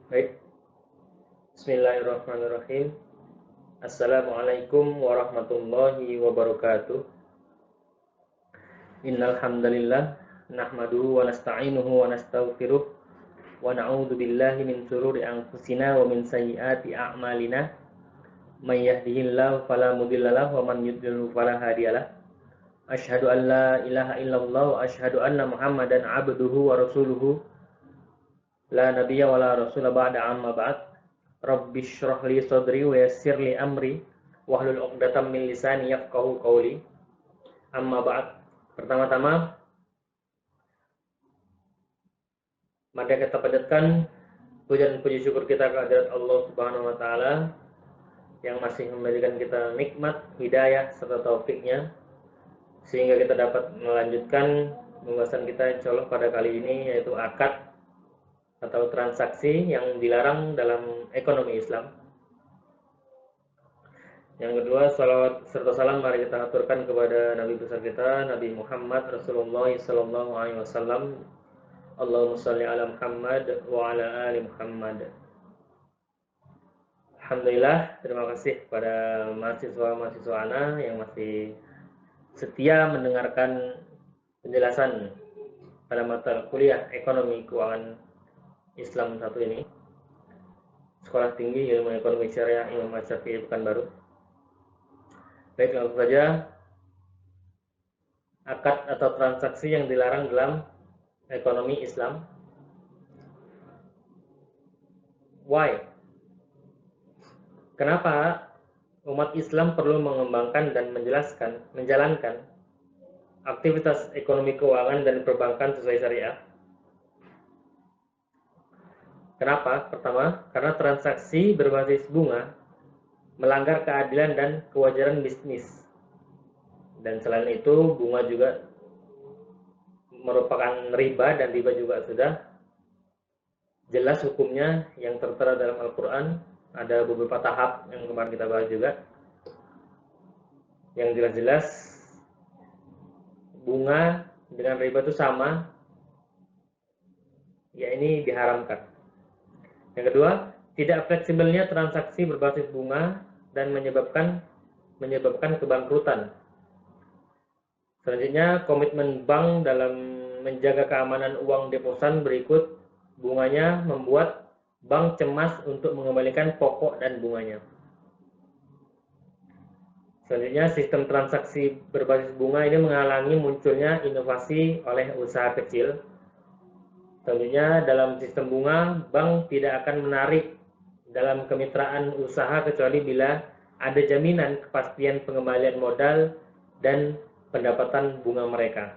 Baik, Bismillahirrahmanirrahim. Assalamualaikum warahmatullahi wabarakatuh. Innal hamdalillah nahmaduhu wa nasta'inuhu wa nastaghfiruh wa na'udzu billahi min shururi anfusina wa min sayyiati a'malina. May yahdihillahu fala mudhillalah wa man yudhlil fala hadiyalah. Asyhadu an la ilaha illallah wa asyhadu anna Muhammadan abduhu wa rasuluhu. La nabiyya wa la rasula ba'da amma ba'd. Rabbi shrah li sadri wa yassir li amri wahlul 'uqdatam min lisani yafqahu qawli. Amma ba'd. Pertama-tama, mari kita panjatkan puja dan puji syukur kita kehadirat Allah Subhanahu wa taala yang masih memberikan kita nikmat, hidayah serta taufiknya sehingga kita dapat melanjutkan pembahasan kita insyaallah pada kali ini, yaitu akad atau transaksi yang dilarang dalam ekonomi Islam. Yang kedua, salawat serta salam mari kita aturkan kepada Nabi besar kita, Nabi Muhammad Rasulullah sallallahu alaihi wasallam. Allahumma shalli ala Muhammad wa ala ali Muhammad. Alhamdulillah, terima kasih kepada mahasiswa-mahasiswa ana yang masih setia mendengarkan penjelasan pada mata kuliah Ekonomi Keuangan Islam 1 ini. Sekolah Tinggi Ilmu Ekonomi Syariah Imam Asy-Syafi'i Pekanbaru. Baik, langsung saja. Akad atau transaksi yang dilarang dalam ekonomi Islam. Why? Kenapa umat Islam perlu mengembangkan dan menjalankan aktivitas ekonomi keuangan dan perbankan sesuai syariah? Kenapa? Pertama, karena transaksi berbasis bunga melanggar keadilan dan kewajaran bisnis. Dan selain itu, bunga juga merupakan riba, dan riba juga sudah jelas hukumnya yang tertera dalam Al-Quran. Ada beberapa tahap yang kemarin kita bahas juga, yang jelas-jelas bunga dengan riba itu sama, ya ini diharamkan. Yang kedua, tidak fleksibelnya transaksi berbasis bunga dan menyebabkan kebangkrutan. Selanjutnya, komitmen bank dalam menjaga keamanan uang deposan berikut bunganya membuat bank cemas untuk mengembalikan pokok dan bunganya. Selanjutnya, sistem transaksi berbasis bunga ini menghalangi munculnya inovasi oleh usaha kecil. Selanjutnya, dalam sistem bunga, bank tidak akan menarik dalam kemitraan usaha kecuali bila ada jaminan kepastian pengembalian modal dan pendapatan bunga mereka.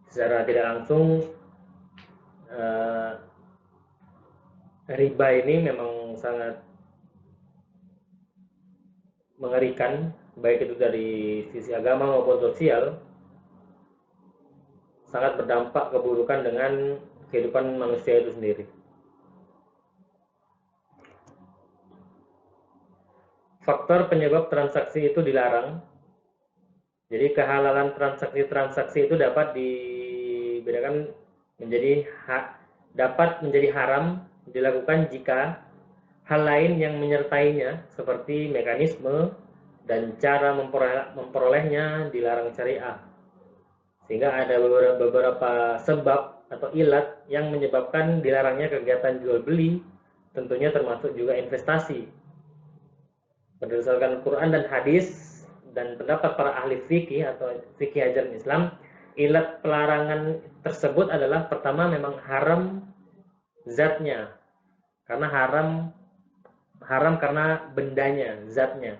Secara tidak langsung, riba ini memang sangat mengerikan, baik itu dari sisi agama maupun sosial. Sangat berdampak keburukan dengan kehidupan manusia itu sendiri. Faktor penyebab transaksi itu dilarang. Jadi kehalalan transaksi itu dapat dibedakan dapat menjadi haram dilakukan jika hal lain yang menyertainya seperti mekanisme dan cara memperolehnya dilarang syariah. Sehingga ada beberapa sebab atau ilat yang menyebabkan dilarangnya kegiatan jual beli, tentunya termasuk juga investasi. Berdasarkan Quran dan hadis dan pendapat para ahli fikih atau fikih ajaran Islam, ilat pelarangan tersebut adalah pertama memang haram zatnya. Karena haram karena bendanya, zatnya.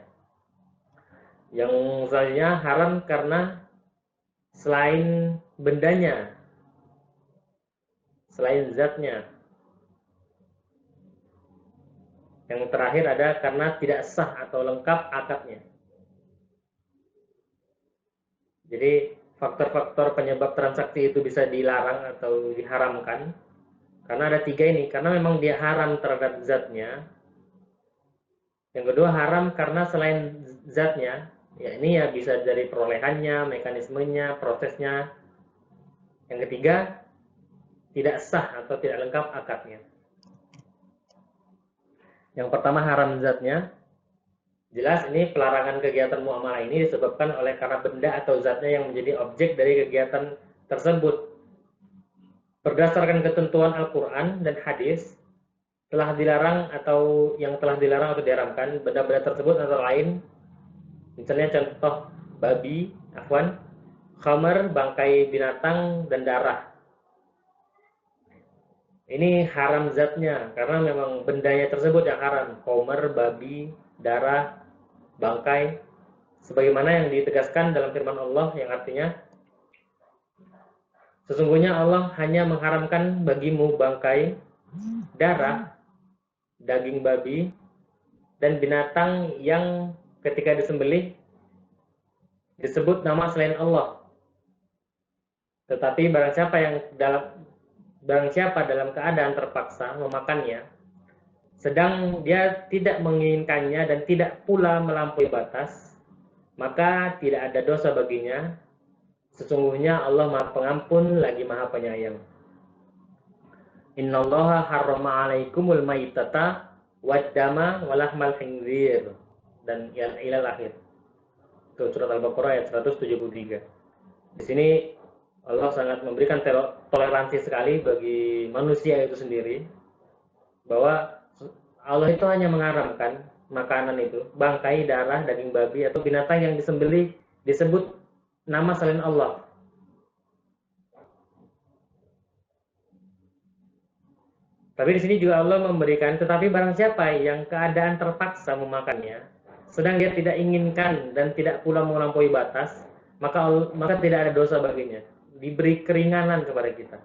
Yang selanjutnya haram karena selain bendanya, selain zatnya. Yang terakhir ada karena tidak sah atau lengkap akadnya. Jadi faktor-faktor penyebab transaksi itu bisa dilarang atau diharamkan karena ada 3 ini. Karena memang dia haram terhadap zatnya. Yang kedua, haram karena selain zatnya, ya ini ya bisa dari perolehannya, mekanismenya, prosesnya. Yang ketiga, tidak sah atau tidak lengkap akadnya. Yang pertama haram zatnya. Jelas ini pelarangan kegiatan muamalah ini disebabkan oleh karena benda atau zatnya yang menjadi objek dari kegiatan tersebut. Berdasarkan ketentuan Al-Quran dan hadis, telah dilarang atau yang telah dilarang atau diharamkan benda-benda tersebut antara lain, misalnya contoh babi, khamar, bangkai binatang, dan darah. Ini haram zatnya karena memang bendanya tersebut yang haram. Khamar, babi, darah, bangkai, sebagaimana yang ditegaskan dalam firman Allah yang artinya, sesungguhnya Allah hanya mengharamkan bagimu bangkai, darah, daging babi, dan binatang yang ketika disembelih disebut nama selain Allah. Tetapi barang siapa dalam keadaan terpaksa memakannya, sedang dia tidak menginginkannya dan tidak pula melampaui batas, maka tidak ada dosa baginya. Sesungguhnya Allah Maha Pengampun lagi Maha Penyayang. Innallaha harrama 'alaikumul maitata wad-dama wa lahmal khinzir, dan ilal akhir. Itu surat Al-Baqarah ayat 173. Di sini Allah sangat memberikan toleransi sekali bagi manusia itu sendiri, bahwa Allah itu hanya mengharamkan makanan itu, bangkai, darah, daging babi, atau binatang yang disembelih disebut nama selain Allah. Tapi di sini juga Allah memberikan, tetapi barang siapa yang keadaan terpaksa memakannya, sedang dia tidak inginkan dan tidak pula melampaui batas, maka tidak ada dosa baginya. Diberi keringanan kepada kita.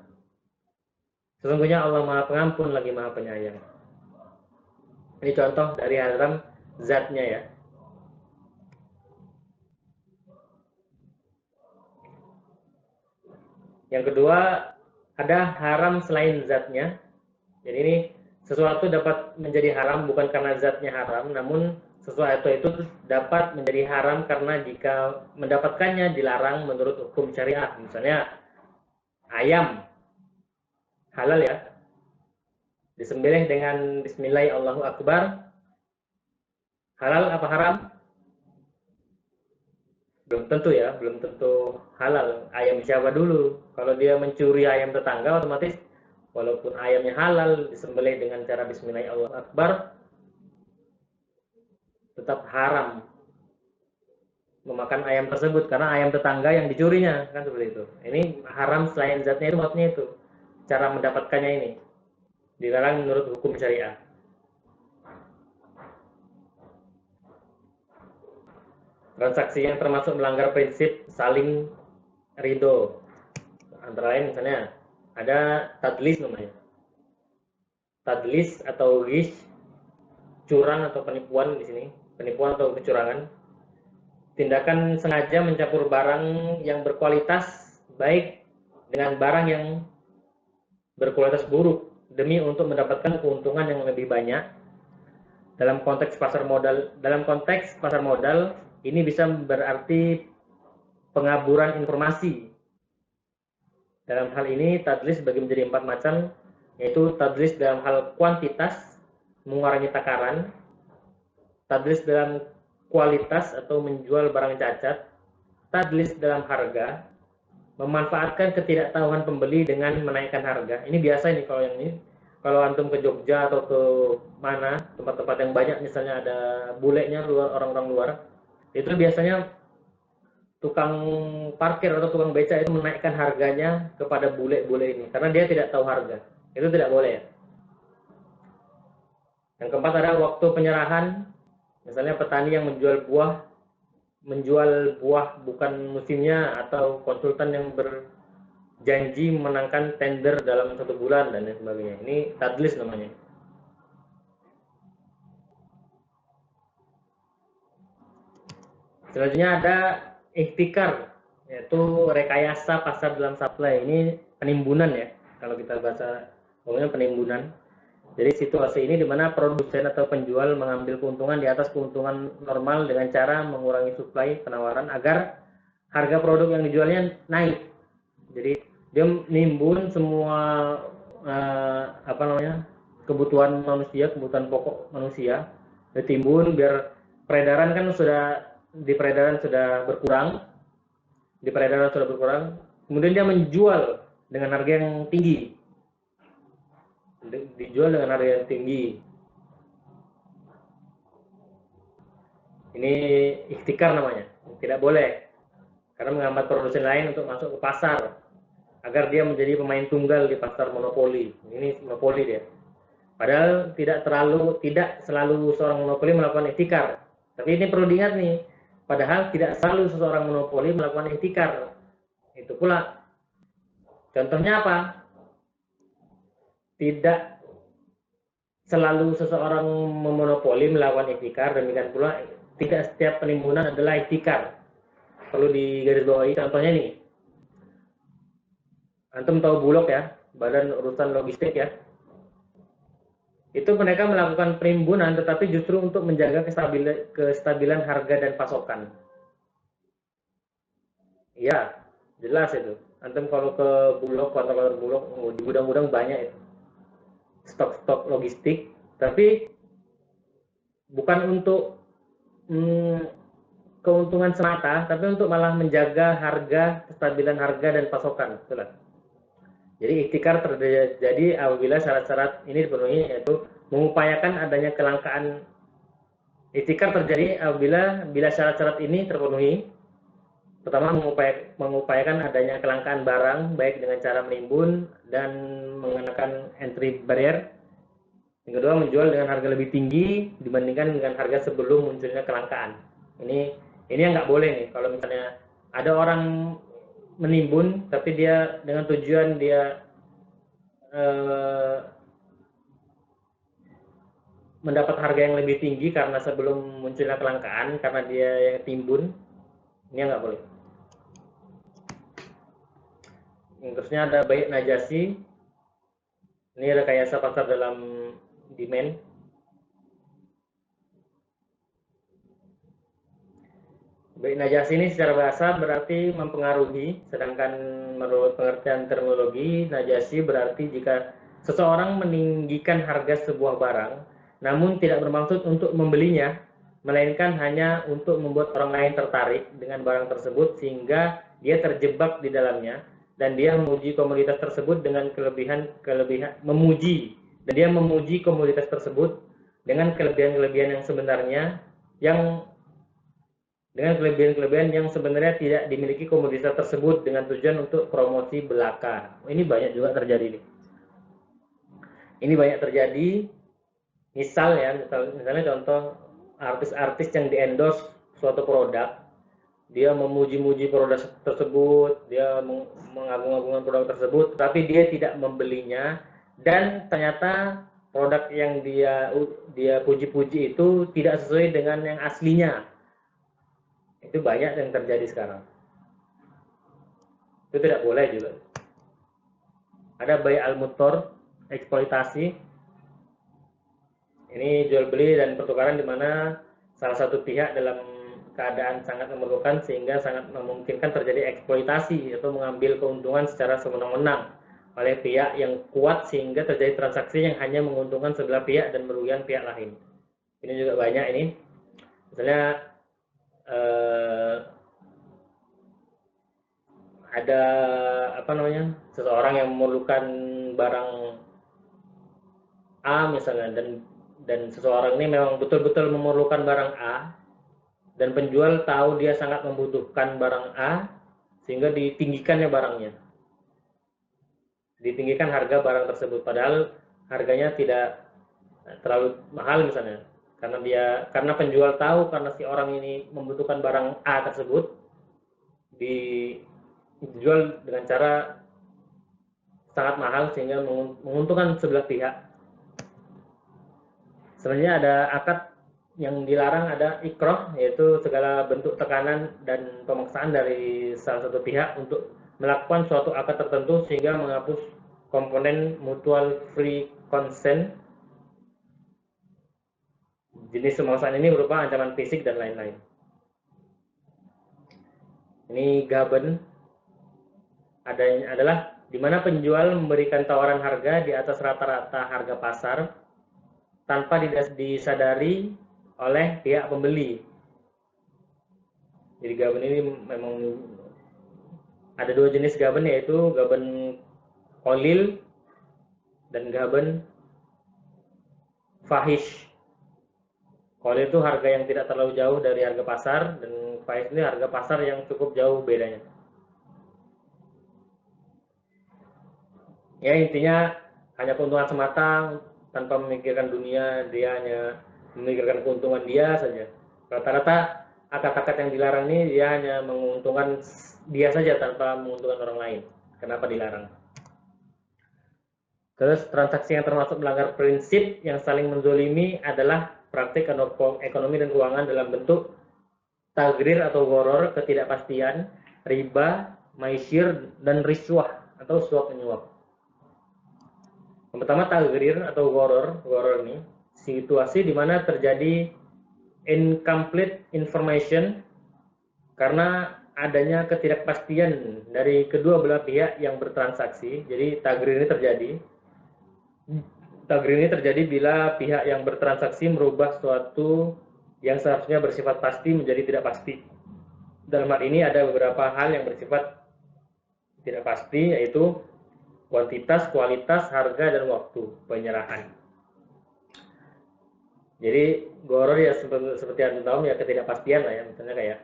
Sesungguhnya Allah Maha Pengampun lagi Maha Penyayang. Ini contoh dari haram zatnya ya. Yang kedua, ada haram selain zatnya. Jadi ini sesuatu dapat menjadi haram bukan karena zatnya haram, namun sesuatu itu dapat menjadi haram karena jika mendapatkannya dilarang menurut hukum syariah. Misalnya ayam halal ya, disembelih dengan bismillah Allahu Akbar, halal apa haram? Belum tentu ya, belum tentu halal. Ayam siapa dulu? Kalau dia mencuri ayam tetangga, otomatis walaupun ayamnya halal, disembelih dengan cara bismillah Allahu Akbar, tetap haram memakan ayam tersebut karena ayam tetangga yang dicurinya, kan seperti itu. Ini haram selain zatnya itu, maksudnya itu cara mendapatkannya ini dilarang menurut hukum syariah. Transaksi yang termasuk melanggar prinsip saling ridho, antara lain misalnya ada tadlis namanya. Tadlis atau ghish, curang atau penipuan di sini, penipuan atau kecurangan. Tindakan sengaja mencampur barang yang berkualitas baik dengan barang yang berkualitas buruk demi untuk mendapatkan keuntungan yang lebih banyak. Dalam konteks pasar modal, ini bisa berarti pengaburan informasi. Dalam hal ini tadlis bagi menjadi 4 macam, yaitu tadlis dalam hal kuantitas, mengurangi takaran, tadlis dalam kualitas atau menjual barang cacat, tadlis dalam harga, memanfaatkan ketidaktahuan pembeli dengan menaikkan harga. Ini biasa ini kalau yang ini. Kalau antum ke Jogja atau ke mana, tempat-tempat yang banyak misalnya ada bulenya orang-orang luar, itu biasanya tukang parkir atau tukang beca itu menaikkan harganya kepada bule-bule ini karena dia tidak tahu harga. Itu tidak boleh ya. Yang keempat ada waktu penyerahan. Misalnya petani yang menjual buah bukan musimnya, atau konsultan yang berjanji menangkan tender dalam 1 bulan dan lain sebagainya. Ini tadlis namanya. Selanjutnya ada ihtikar, yaitu rekayasa pasar dalam supply. Ini penimbunan ya, kalau kita bahasa umumnya penimbunan. Jadi situasi ini di mana produsen atau penjual mengambil keuntungan di atas keuntungan normal dengan cara mengurangi suplai penawaran agar harga produk yang dijualnya naik. Jadi Dia nimbun semua apa namanya, kebutuhan manusia, kebutuhan pokok manusia, ditimbun biar peredaran kan sudah di peredaran sudah berkurang, kemudian dia menjual dengan harga yang tinggi, Ini ikhtikar namanya, tidak boleh, karena menghambat produsen lain untuk masuk ke pasar agar dia menjadi pemain tunggal di pasar monopoli. Ini monopoli dia. Padahal tidak selalu seorang monopoli melakukan ihtikar. Tapi ini perlu diingat nih, padahal tidak selalu seseorang monopoli melakukan ihtikar. Itu pula. Contohnya apa? Tidak selalu seseorang memonopoli melakukan ihtikar, demikian pula tidak setiap penimbunan adalah ihtikar. Perlu digarisbawahi. Contohnya nih, antum tahu Bulog ya, Badan Urusan Logistik ya. Itu mereka melakukan penimbunan tetapi justru untuk menjaga kestabilan harga dan pasokan. Iya, jelas itu. Antum kalau ke Bulog, kantor Bulog, di gudang-gudang banyak itu. Stok-stok logistik, tapi bukan untuk keuntungan semata, tapi untuk malah menjaga harga, kestabilan harga dan pasokan. Itulah. Jadi ihtikar terjadi apabila syarat-syarat ini dipenuhi, yaitu mengupayakan adanya kelangkaan. Ihtikar terjadi apabila syarat-syarat ini terpenuhi. Pertama, mengupayakan adanya kelangkaan barang, baik dengan cara menimbun dan mengenakan entry barrier. Yang kedua, menjual dengan harga lebih tinggi dibandingkan dengan harga sebelum munculnya kelangkaan. Ini yang nggak boleh nih. Kalau misalnya ada orang menimbun, tapi dia dengan tujuan dia mendapat harga yang lebih tinggi karena sebelum munculnya kelangkaan, karena dia yang timbun, ini yang nggak boleh. Terusnya ada bai' najasi. Ini rekayasa pasar dalam demand. Bai' najasi ini secara bahasa berarti mempengaruhi, sedangkan menurut pengertian terminologi, najasi berarti jika seseorang meninggikan harga sebuah barang, namun tidak bermaksud untuk membelinya, melainkan hanya untuk membuat orang lain tertarik dengan barang tersebut sehingga dia terjebak di dalamnya, dan dia memuji komoditas tersebut dengan memuji komoditas tersebut dengan kelebihan-kelebihan yang sebenarnya tidak dimiliki komoditas tersebut dengan tujuan untuk promosi belaka. Ini banyak juga terjadi nih. Ini banyak terjadi. Misalnya contoh artis-artis yang di-endorse suatu produk, dia memuji-muji produk tersebut, dia mengagung-agungkan produk tersebut, tapi dia tidak membelinya, dan ternyata produk yang dia puji-puji itu tidak sesuai dengan yang aslinya. Itu banyak yang terjadi sekarang. Itu tidak boleh juga. Ada bai' al-mutor, eksploitasi. Ini jual beli dan pertukaran di mana salah satu pihak dalam keadaan sangat memerlukan sehingga sangat memungkinkan terjadi eksploitasi atau mengambil keuntungan secara sewenang-wenang oleh pihak yang kuat sehingga terjadi transaksi yang hanya menguntungkan sebelah pihak dan merugikan pihak lain. Ini juga banyak ini. Misalnya ada seseorang yang memerlukan barang A misalnya, dan seseorang ini memang betul-betul memerlukan barang A, dan penjual tahu dia sangat membutuhkan barang A sehingga ditinggikannya barangnya, ditinggikan harga barang tersebut, padahal harganya tidak terlalu mahal misalnya, karena penjual tahu karena si orang ini membutuhkan barang A tersebut, dijual dengan cara sangat mahal sehingga menguntungkan sebelah pihak. Sebenarnya ada akad yang dilarang, ada ikroh, yaitu segala bentuk tekanan dan pemaksaan dari salah satu pihak untuk melakukan suatu akad tertentu sehingga menghapus komponen mutual free consent. Jenis pemaksaan ini berupa ancaman fisik dan lain-lain. Ini gaben adalah di mana penjual memberikan tawaran harga di atas rata-rata harga pasar tanpa disadari oleh pihak pembeli. Jadi gaben ini memang ada dua jenis gaben, yaitu gaben kolil dan gaben fahish. Kolil itu harga yang tidak terlalu jauh dari harga pasar, dan fahish ini harga pasar yang cukup jauh bedanya. Ya, intinya hanya keuntungan semata tanpa memikirkan dunia, dia hanya memikirkan keuntungan dia saja. Rata-rata akad-akad yang dilarang ini dia hanya menguntungkan dia saja tanpa menguntungkan orang lain. Kenapa dilarang? Terus transaksi yang termasuk melanggar prinsip yang saling menzolimi adalah praktik ekonomi dan keuangan dalam bentuk tagrir atau goror, ketidakpastian, riba, maisir, dan riswah atau suap menyuap. Yang pertama tagrir atau goror ini situasi di mana terjadi incomplete information karena adanya ketidakpastian dari kedua belah pihak yang bertransaksi. Jadi tagrir ini terjadi bila pihak yang bertransaksi merubah suatu yang seharusnya bersifat pasti menjadi tidak pasti. Dalam hal ini ada beberapa hal yang bersifat tidak pasti, yaitu kuantitas, kualitas, harga, dan waktu penyerahan. Jadi goror ya seperti yang tahu ya, ketidakpastian lah ya.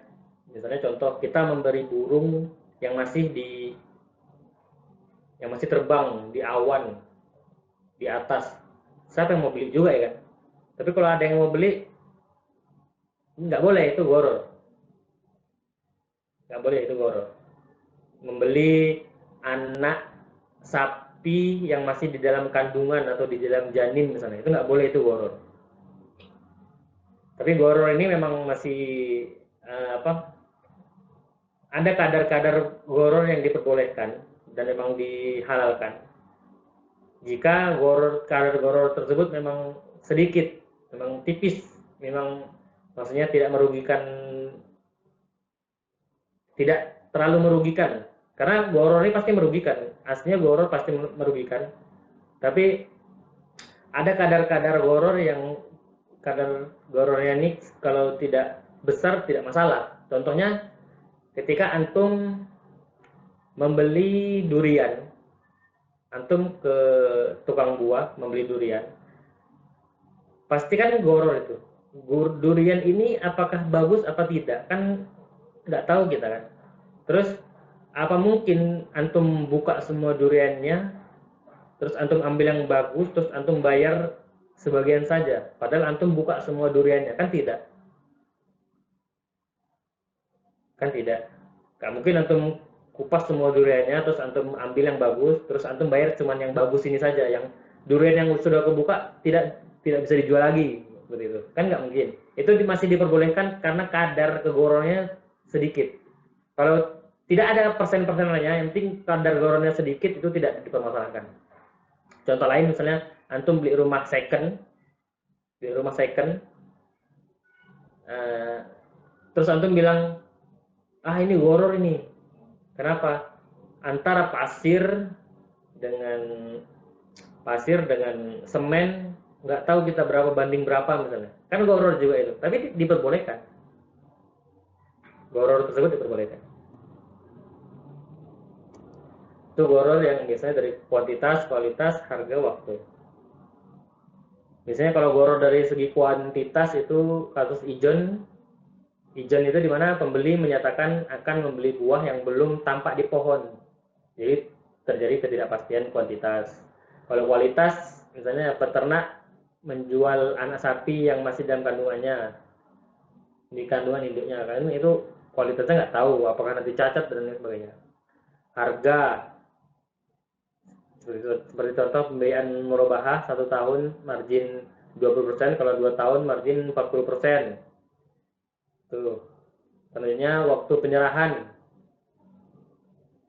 Misalnya contoh, kita memberi burung yang masih terbang di awan di atas. Siapa yang mau beli juga ya kan? Tapi kalau ada yang mau beli, nggak boleh, itu goror. Nggak boleh, itu goror. Membeli anak sapi yang masih di dalam kandungan atau di dalam janin misalnya, itu nggak boleh, itu goror. Tapi goror ini memang masih ada kadar-kadar goror yang diperbolehkan dan memang dihalalkan. Jika kadar goror tersebut memang sedikit, memang tipis, memang maksudnya tidak terlalu merugikan. Karena goror ini pasti merugikan, aslinya goror pasti merugikan. Tapi ada kadar-kadar goror yang kadar gorornya ini kalau tidak besar tidak masalah. Contohnya ketika antum membeli durian, antum ke tukang buah membeli durian, pastikan goror itu. Durian ini apakah bagus apa tidak, kan nggak tahu kita kan. Terus apa mungkin antum buka semua duriannya, terus antum ambil yang bagus, terus antum bayar sebagian saja, padahal antum buka semua duriannya? Kan tidak. Gak mungkin antum kupas semua duriannya, terus antum ambil yang bagus, terus antum bayar cuman yang bagus ini saja, yang durian yang sudah kebuka tidak bisa dijual lagi, seperti itu. Kan nggak mungkin. Itu masih diperbolehkan karena kadar kegorornya sedikit. Kalau tidak ada persen-persen lainnya, yang penting kadar gorornya sedikit, itu tidak dipermasalahkan. Contoh lain misalnya antum beli rumah second, terus antum bilang, ini goror ini. Kenapa? Antara pasir dengan semen, nggak tahu kita berapa banding berapa misalnya. Kan goror juga itu, tapi diperbolehkan. Goror tersebut diperbolehkan. Itu goror yang biasanya dari kuantitas, kualitas, harga, waktu. Biasanya kalau goror dari segi kuantitas itu kasus ijon. Ijon itu dimana pembeli menyatakan akan membeli buah yang belum tampak di pohon. Jadi terjadi ketidakpastian kuantitas. Kalau kualitas, misalnya peternak menjual anak sapi yang masih dalam kandungannya, di kandungan induknya, kan itu kualitasnya nggak tahu apakah nanti cacat dan lain sebagainya. Harga, seperti contoh pembelian murabahah 1 tahun margin 20%, kalau 2 tahun margin 40%. Tuh. Selanjutnya waktu penyerahan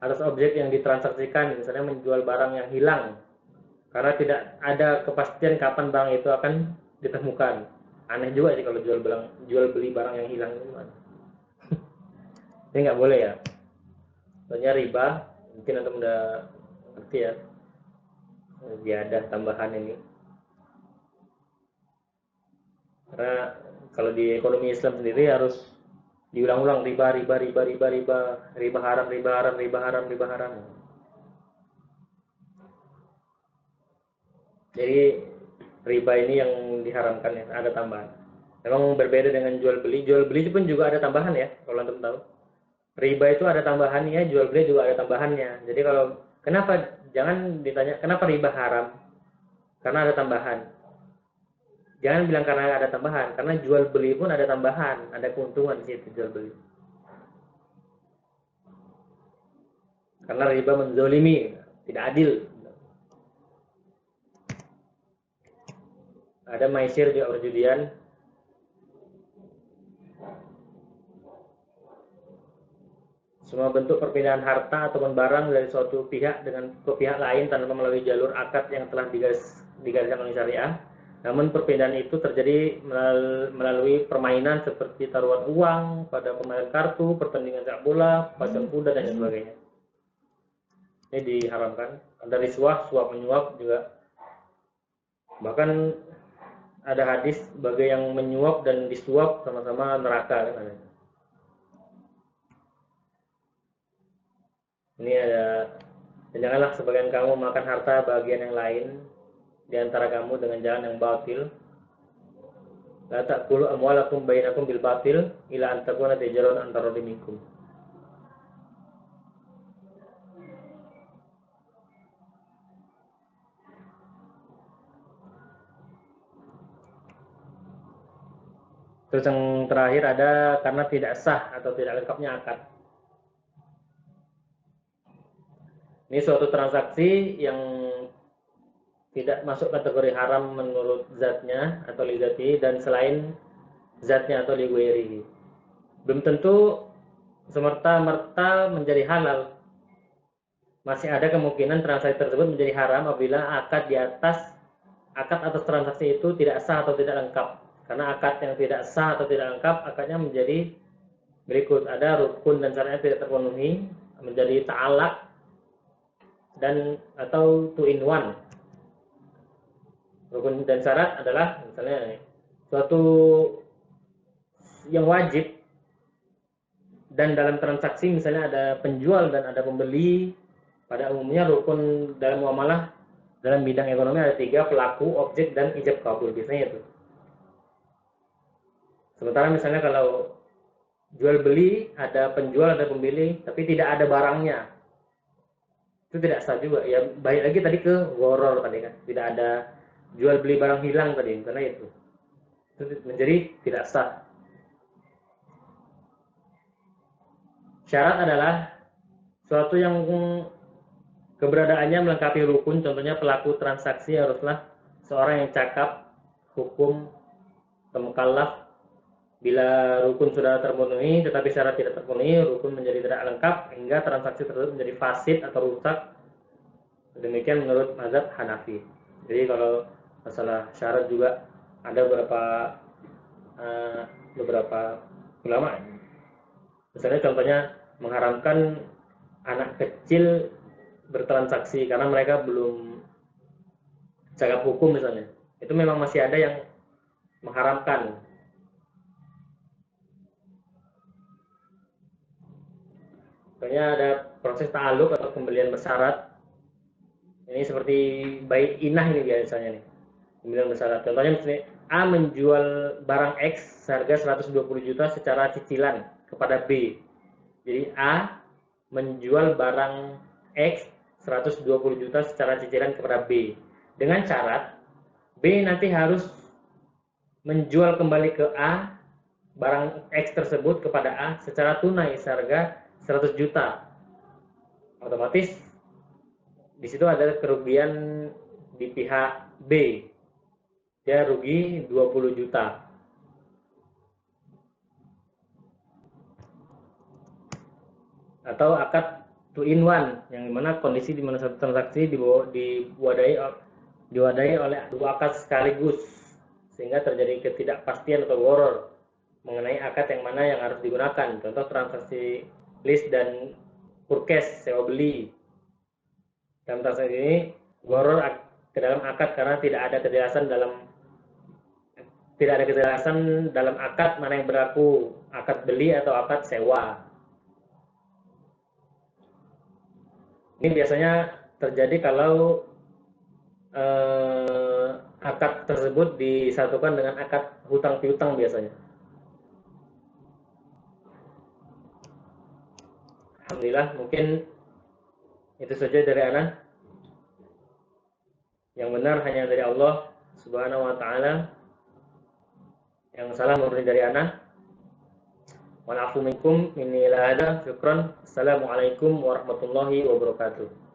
atas objek yang ditransaksikan, misalnya menjual barang yang hilang, karena tidak ada kepastian kapan barang itu akan ditemukan. Aneh juga sih kalau jual beli barang yang hilang itu. Ini nggak boleh ya. Soalnya riba, mungkin antum udah Berarti ya ziyadah tambahan ini. Karena kalau di ekonomi Islam sendiri harus diulang-ulang riba, riba, riba, riba, riba, riba haram, riba haram, riba haram, riba haram. Jadi riba ini yang diharamkan ya, ada tambahan. Memang berbeda dengan jual beli. Jual beli pun juga ada tambahan ya, kalau antum tahu. Riba itu ada tambahannya, jual beli juga ada tambahannya. Jadi kalau kenapa jangan ditanya kenapa riba haram? Karena ada tambahan. Jangan bilang karena ada tambahan, karena jual beli pun ada tambahan, ada keuntungan di situ jual beli. Karena riba menzolimi, tidak adil. Ada maisir juga perjudian. Semua bentuk perpindahan harta ataupun barang dari suatu pihak dengan ke pihak lain tanpa melalui jalur akad yang telah digariskan oleh syariah. Namun perpindahan itu terjadi melalui permainan seperti taruhan uang, pada permainan kartu, pertandingan sepak bola, pacuan kuda dan sebagainya. Ini diharamkan. Ada riswah, suap menyuap juga. Bahkan ada hadis bagi yang menyuap dan disuap sama-sama neraka kan ada. Ini ada, dan janganlah sebagian kamu makan harta bagian yang lain di antara kamu dengan jalan yang batil. La ta'kulu amwalakum bainakum bil batil ila an takuna tijaratan antara minkum. Terus yang terakhir ada karena tidak sah atau tidak lengkapnya akad. Ini suatu transaksi yang tidak masuk kategori haram menurut zatnya atau ligati, dan selain zatnya atau ligweri. Belum tentu semerta-merta menjadi halal. Masih ada kemungkinan transaksi tersebut menjadi haram apabila akad atas transaksi itu tidak sah atau tidak lengkap. Karena akad yang tidak sah atau tidak lengkap, akadnya menjadi berikut. Ada rukun dan syaratnya tidak terpenuhi, menjadi ta'alaq dan atau two in one. Rukun dan syarat adalah misalnya suatu yang wajib, dan dalam transaksi misalnya ada penjual dan ada pembeli. Pada umumnya rukun dalam muamalah dalam bidang ekonomi ada 3, pelaku, objek, dan ijab kabul, biasanya itu. Sementara misalnya kalau jual beli ada penjual ada pembeli tapi tidak ada barangnya, itu tidak sah juga. Ya balik lagi tadi ke gharar tadi kan, tidak ada jual beli barang hilang tadi, karena itu menjadi tidak sah. Syarat adalah suatu yang keberadaannya melengkapi rukun. Contohnya pelaku transaksi haruslah seorang yang cakap, hukum, mukallaf. Bila rukun sudah terpenuhi tetapi syarat tidak terpenuhi, rukun menjadi tidak lengkap hingga transaksi tersebut menjadi fasid atau rusak. Demikian menurut mazhab Hanafi. Jadi kalau masalah syarat juga ada beberapa ulama. Misalnya contohnya mengharamkan anak kecil bertransaksi karena mereka belum cakap hukum misalnya. Itu memang masih ada yang mengharamkan. Misalnya ada proses ta'aluk atau pembelian bersyarat. Ini seperti bayi inah ini biasanya nih. Pembelian bersyarat. Contohnya misalnya A menjual barang X seharga 120 juta secara cicilan kepada B. Jadi A menjual barang X 120 juta secara cicilan kepada B. Dengan syarat B nanti harus menjual kembali ke A barang X tersebut kepada A secara tunai seharga 100 juta. Otomatis di situ ada kerugian di pihak B. Dia rugi 20 juta. Atau akad two in one, yang dimana kondisi di mana satu transaksi diwadahi oleh dua akad sekaligus, sehingga terjadi ketidakpastian atau gharar mengenai akad yang mana yang harus digunakan. Contoh transaksi lease dan purchase, sewa beli. Dalam transaksi ini gharar ke dalam akad karena tidak ada kejelasan dalam akad mana yang berlaku, akad beli atau akad sewa. Ini biasanya terjadi kalau akad tersebut disatukan dengan akad hutang piutang biasanya. Alhamdulillah, mungkin itu saja dari ana. Yang benar hanya dari Allah Subhanahu wa taala. Yang salah murni dari ana. Wal afu minkum, inni la ada. Syukran. Assalamualaikum warahmatullahi wabarakatuh.